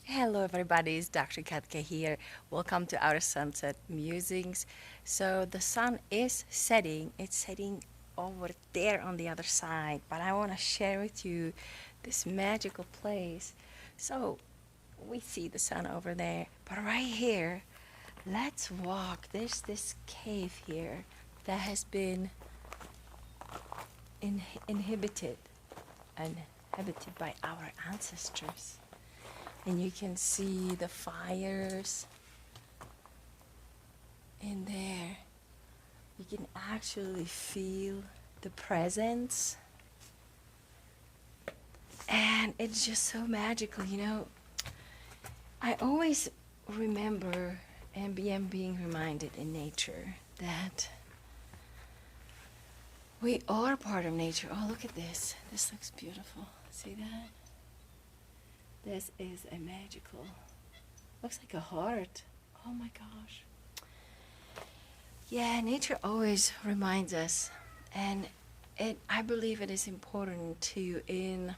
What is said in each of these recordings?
Hello, everybody. It's Dr. Katka here. Welcome to our Sunset Musings. So, the sun is setting, it's setting over there on the other side, but I want to share with you this magical place. So, we see the sun over there, but right here, let's walk. There's this cave here that has been inhibited and inhabited by our ancestors. And you can see the fires in there. You can actually feel the presence. And it's just so magical, I always remember and am being reminded in nature that we are part of nature. Oh, look at this. This looks beautiful. See that? This is a magical, looks like a heart. Oh my gosh. Yeah, nature always reminds us, and I believe it is important to, in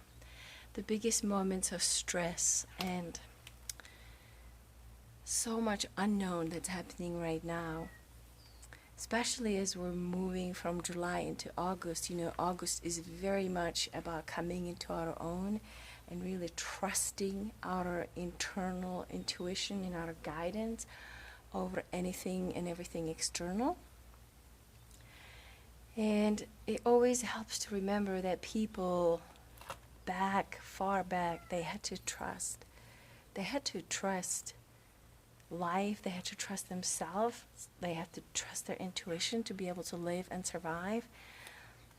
the biggest moments of stress and so much unknown that's happening right now, especially as we're moving from July into August. August is very much about coming into our own and really trusting our internal intuition and our guidance over anything and everything external. And it always helps to remember that people far back, they had to trust. They had to trust life, they had to trust themselves, they had to trust their intuition to be able to live and survive.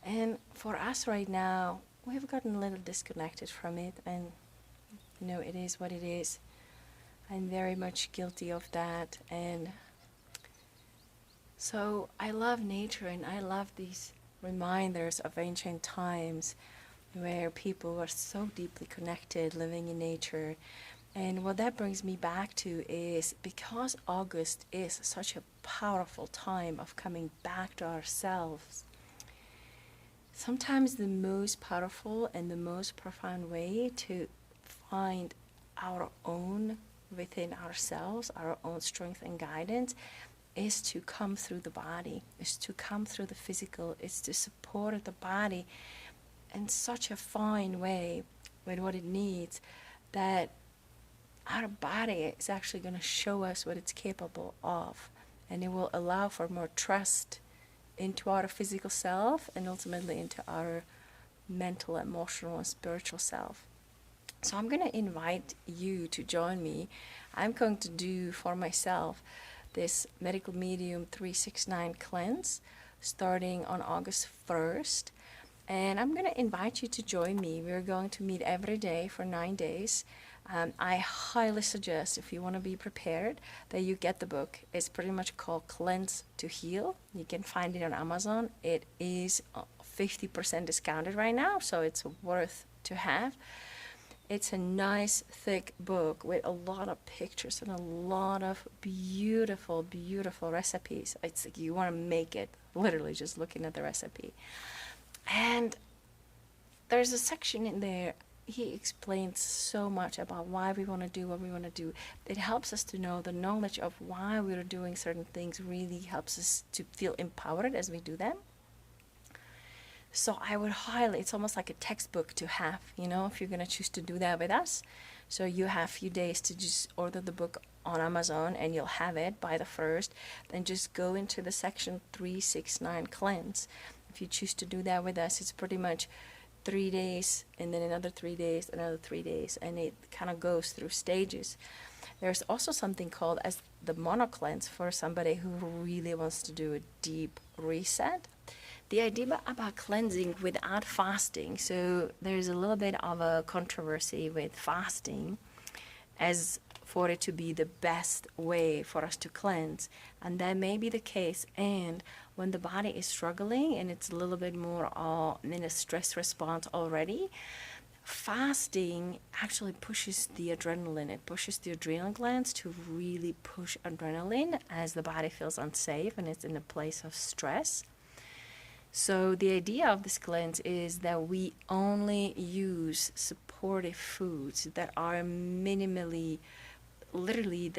And for us right now, we've gotten a little disconnected from it, and it is what it is. I'm very much guilty of that. And so I love nature, and I love these reminders of ancient times where people were so deeply connected living in nature. And what that brings me back to is, because August is such a powerful time of coming back to ourselves, sometimes the most powerful and the most profound way to find our own within ourselves, our own strength and guidance, is to come through the body, is to come through the physical, is to support the body in such a fine way with what it needs, that our body is actually going to show us what it's capable of, and it will allow for more trust into our physical self and ultimately into our mental, emotional, and spiritual self. So I'm going to invite you to join me. I'm going to do for myself this Medical Medium 369 cleanse starting on August 1st. And I'm going to invite you to join me. We're going to meet every day for 9 days. I highly suggest, if you want to be prepared, that you get the book. It's pretty much called Cleanse to Heal. You can find it on Amazon. It is 50% discounted right now, so it's worth to have. It's a nice, thick book with a lot of pictures and a lot of beautiful, beautiful recipes. It's like you want to make it, literally just looking at the recipe. And there's a section in there, he explains so much about why we want to do what we want to do. It helps us to know the knowledge of why we're doing certain things really helps us to feel empowered as we do them. So I would highly, it's almost like a textbook to have, if you're going to choose to do that with us. So you have a few days to just order the book on Amazon and you'll have it by the 1st. Then just go into the section 369 cleanse. If you choose to do that with us, it's pretty much 3 days and then another 3 days, another 3 days, and it kind of goes through stages. There's also something called as the mono cleanse for somebody who really wants to do a deep reset. The idea about cleansing without fasting, so there's a little bit of a controversy with fasting as for it to be the best way for us to cleanse, and that may be the case. And when the body is struggling and it's a little bit more in a stress response already, fasting actually pushes the adrenaline. It pushes the adrenal glands to really push adrenaline as the body feels unsafe and it's in a place of stress. So the idea of this cleanse is that we only use supportive foods that are minimally, literally,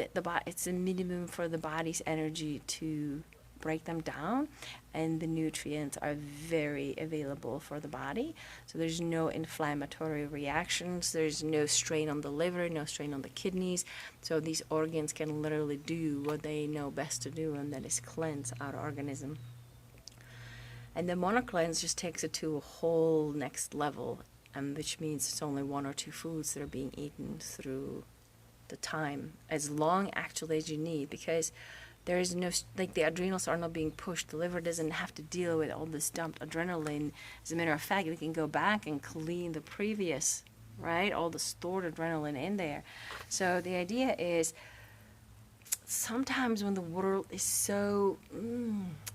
it's a minimum for the body's energy to break them down, and the nutrients are very available for the body. So there's no inflammatory reactions, there's no strain on the liver, no strain on the kidneys. So these organs can literally do what they know best to do, and that is cleanse our organism. And the mono cleanse just takes it to a whole next level, which means it's only 1 or 2 foods that are being eaten through the time, as long actually as you need, because there is no, like, the adrenals are not being pushed. The liver doesn't have to deal with all this dumped adrenaline. As a matter of fact, we can go back and clean the previous, right, all the stored adrenaline in there. So the idea is, sometimes when the world is so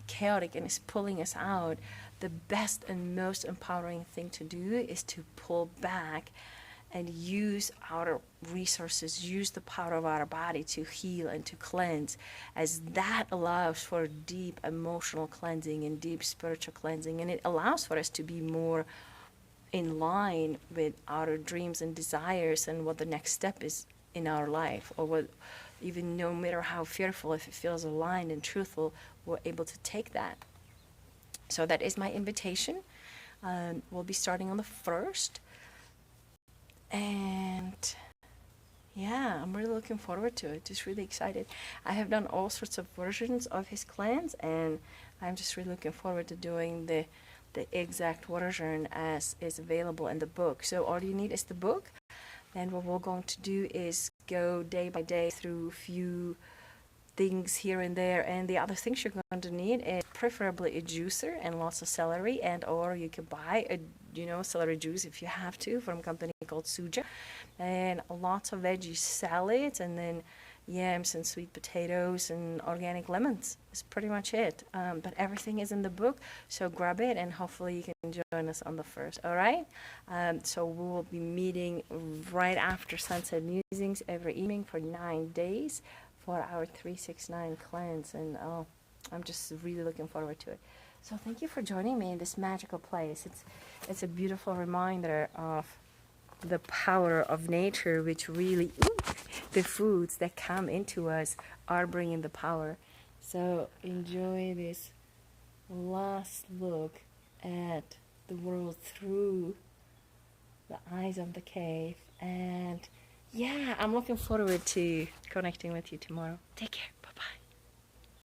chaotic and is pulling us out, the best and most empowering thing to do is to pull back and use our resources, use the power of our body to heal and to cleanse, as that allows for deep emotional cleansing and deep spiritual cleansing, and it allows for us to be more in line with our dreams and desires and what the next step is in our life, or what, even no matter how fearful, if it feels aligned and truthful, we're able to take that. So that is my invitation. We'll be starting on the 1st. And yeah, I'm really looking forward to it. Just really excited. I have done all sorts of versions of his cleanse, and I'm just really looking forward to doing the exact version as is available in the book. So all you need is the book. And what we're going to do is go day by day through a few things here and there. And the other things you're going to need is preferably a juicer and lots of celery, and or you can buy a celery juice if you have to, from a company called Suja, and lots of veggie salads, and then yams and sweet potatoes and organic lemons. That's pretty much it. But everything is in the book, so grab it, and hopefully you can join us on the 1st. All right? So we will be meeting right after Sunset Musings every evening for 9 days for our 369 cleanse, and I'm just really looking forward to it. So thank you for joining me in this magical place. It's a beautiful reminder of the power of nature, which really, the foods that come into us are bringing the power. So enjoy this last look at the world through the eyes of the cave. And yeah, I'm looking forward to connecting with you tomorrow. Take care.